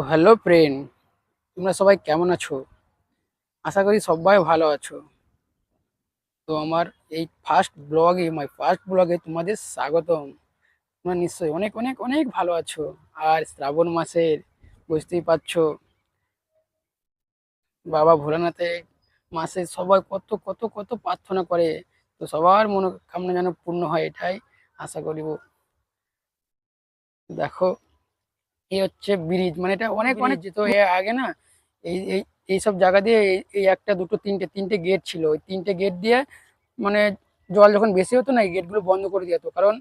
Hello friend, তোমরা সবাই কেমন আছো? আশা করি সবাই ভালো আছো। তো আমার এই ফার্স্ট ব্লগে তোমাদের স্বাগতম। তোমরা নিশ্চয়ই অনেক অনেক অনেক ভালো আছো। আর শ্রাবণ মাসের বুঝতেই পারছো, বাবা ভোলানাথের মাসে সবাই কত কত কত প্রার্থনা করে। তো সবার মনোকামনা যেন পূর্ণ হয়, এটাই আশা করিব। দেখো, এই হচ্ছে ব্রিজ, মানে এটা অনেক অনেক তো এর আগে না, এই এই এইসব জায়গা দিয়ে এই একটা দুটো তিনটে তিনটে গেট ছিল। ওই তিনটে গেট দিয়ে মানে জল যখন বেশি হতো না, এই গেটগুলো বন্ধ করে দিত। কারণ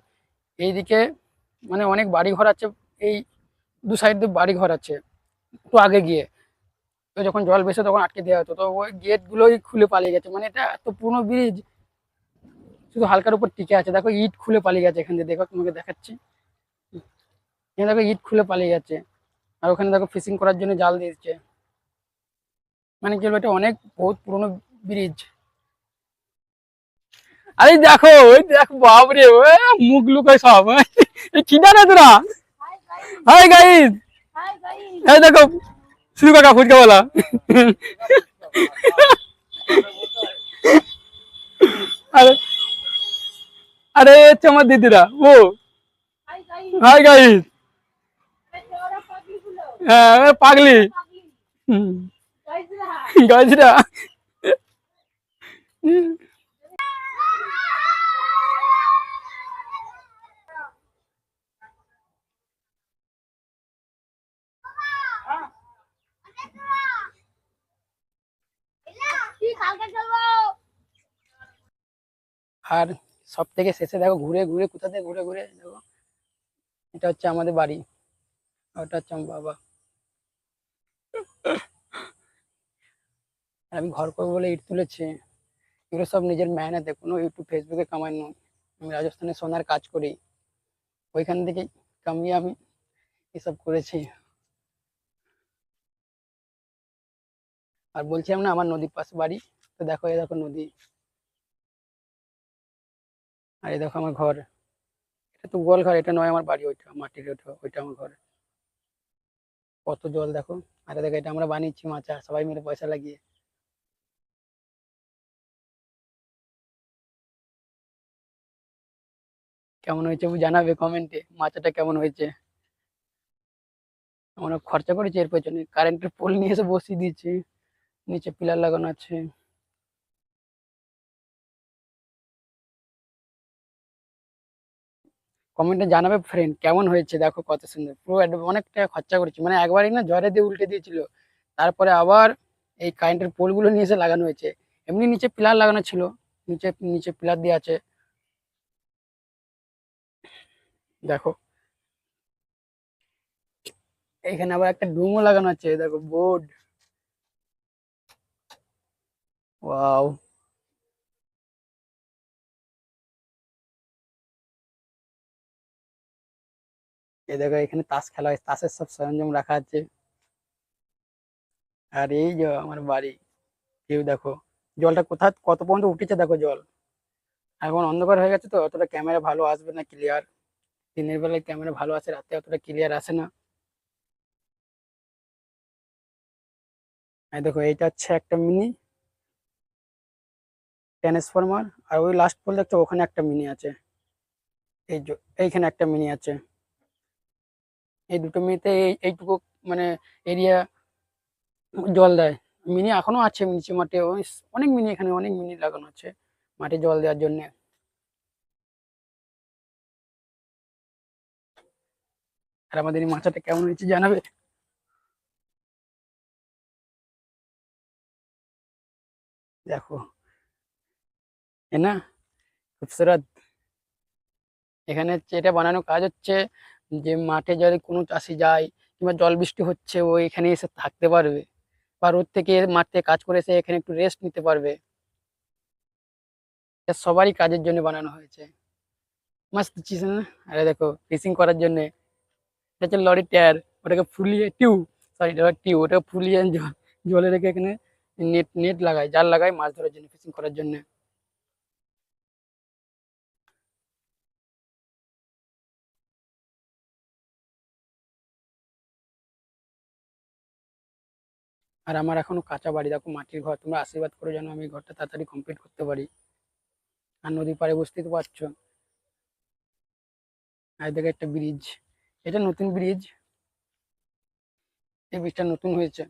এইদিকে মানে অনেক বাড়ি ঘর আছে, এই দু সাইড দিয়ে বাড়ি ঘর আছে একটু আগে গিয়ে। তো যখন জল বেশি তখন আটকে দেওয়া হতো, তো ওই গেট গুলোই খুলে পালিয়ে গেছে। মানে এটা এত পুরনো ব্রিজ, শুধু হালকার উপর টিকে আছে। দেখো ইট খুলে পালিয়ে গেছে এখান দিয়ে, দেখো তোমাকে দেখাচ্ছি। এখানে দেখো ইট খুলে পালিয়ে গেছে। আর ওখানে দেখো ফিশিং করার জন্য জাল দিয়েছে। মানে কি বলবো, এটা অনেক বহুত পুরনো ব্রিজ। আরে দেখো, ওই দেখো, বাপরে, মুখ লুকায় সব। খিদা না তোরা? হাই গাইস, এই দেখো শুরু কাকা ফুচকা বলা। আরে আরে হচ্ছে আমার দিদিরা। ও হাই গাইস। হ্যাঁ পাগলি। গাইজরা। আর সব থেকে শেষে দেখো, ঘুরে ঘুরে কোথা থেকে ঘুরে ঘুরে দেখো, এটা হচ্ছে আমাদের বাড়ি, আর ওটা হচ্ছে আমার বাবা। আর আমি ঘর করবো বলে ইট তুলেছি। এগুলো সব নিজের মেহনতে, কোনো ইউটিউব ফেসবুকে কামাই নয়। আমি রাজস্থানে সোনার কাজ করি, ওইখান থেকে কামিয়ে আমি এসব করেছি। আর বলছিলাম না, আমার নদীর পাশে বাড়ি। তো দেখো, এই দেখো নদী, আর এই দেখো আমার ঘর। এটা তো গোয়াল ঘর, এটা নয় আমার বাড়ি, ওইটা মাটির, ওইটা ওইটা আমার ঘর। কত জল দেখো। আর দেখো, এটা আমরা বানিয়েছি মাচা, সবাই মিলে পয়সা লাগিয়ে। কেমন হয়েছে জানাবে কমেন্টে, মাচাটা কেমন হয়েছে। আমরা খরচা করেছি এর পেছনে, কারেন্টের পোল নিয়ে এসে বসিয়ে দিয়েছি, নিচে পিলার লাগানো আছে। কমেন্টে জানাবে ফ্রেন্ড কেমন হয়েছে। দেখো কত সুন্দর, পুরো অনেক টাকা খরচা করেছি। মানে একবারই না, ঝড়ে দিয়ে উল্টে দিয়েছিল। তারপরে আবার এই কারেন্টের পোলগুলো নিয়ে এসে লাগানো হয়েছে। এমনি নিচে পিলার লাগানো ছিল, নিচে নিচে পিলার দিয়ে আছে। দেখো, এখানে আবার একটা ডুমও লাগানো আছে, দেখো বোর্ড। ওয়াও। এই দেখো, এখানে তাস খেলা হয়, তাসের সব সরঞ্জাম রাখা আছে। আর এই যে আমার বাড়ি, কেউ দেখো জলটা কোথা কত পর্যন্ত উঠেছে, দেখো জল। এখন অন্ধকার হয়ে গেছে, তো অতটা ক্যামেরা ভালো আসবে না ক্লিয়ার। দিনের বেলায় ক্যামেরা ভালো আসে, রাতে অতটা ক্লিয়ার আসে না। এই দেখো, এইটা হচ্ছে একটা মিনি ট্রান্সফরমার। আর ওই লাস্ট পোল দেখছো, ওখানে একটা মিনি আছে। এইখানে একটা মিনি আছে। এই দুটো মিনিতে এইটুকু মানে এরিয়া জল দেয়। মিনি এখনো আছে নিচে মাঠে, অনেক মিনি, এখানে অনেক মিনি লাগানো আছে মাঠে জল দেওয়ার জন্য। আর আমাদের এই মাচাটা কেমন হয়েছে জানাবে। দেখো, এ না খুবসুরত। এখানে হচ্ছে এটা বানানো কাজ হচ্ছে, যে মাঠে যদি কোনো চাষি যায় কিংবা জল বৃষ্টি হচ্ছে, ও এখানে এসে থাকতে পারবে। বা রোদ থেকে মাঠ থেকে কাজ করে এসে এখানে একটু রেস্ট নিতে পারবে। এটা সবারই কাজের জন্য বানানো হয়েছে। মাস্ত চিজ না। আরে দেখো, ফিশিং করার জন্য। এটা হচ্ছে লরির টায়ার, ওটাকে ফুলিয়ে সরি টিউ, ওটাকে ফুলিয়ে জলে রেখে এখানে নেট নেট লাগায়, জাল লাগায় মাছ ধরার জন্য, ফিশিং করার জন্য। আর আমার এখনো কাঁচা বাড়ি, দেখো মাটির ঘর, তোমরা আশীর্বাদ করে যেন আমি এই ঘরটা তাড়াতাড়ি কমপ্লিট করতে পারি। আর নদীর পাড়ে বুঝতেই তো পারছো, আর দেখে একটা ব্রিজ, এটা নতুন ব্রিজ, এই ব্রিজটা নতুন হয়েছে।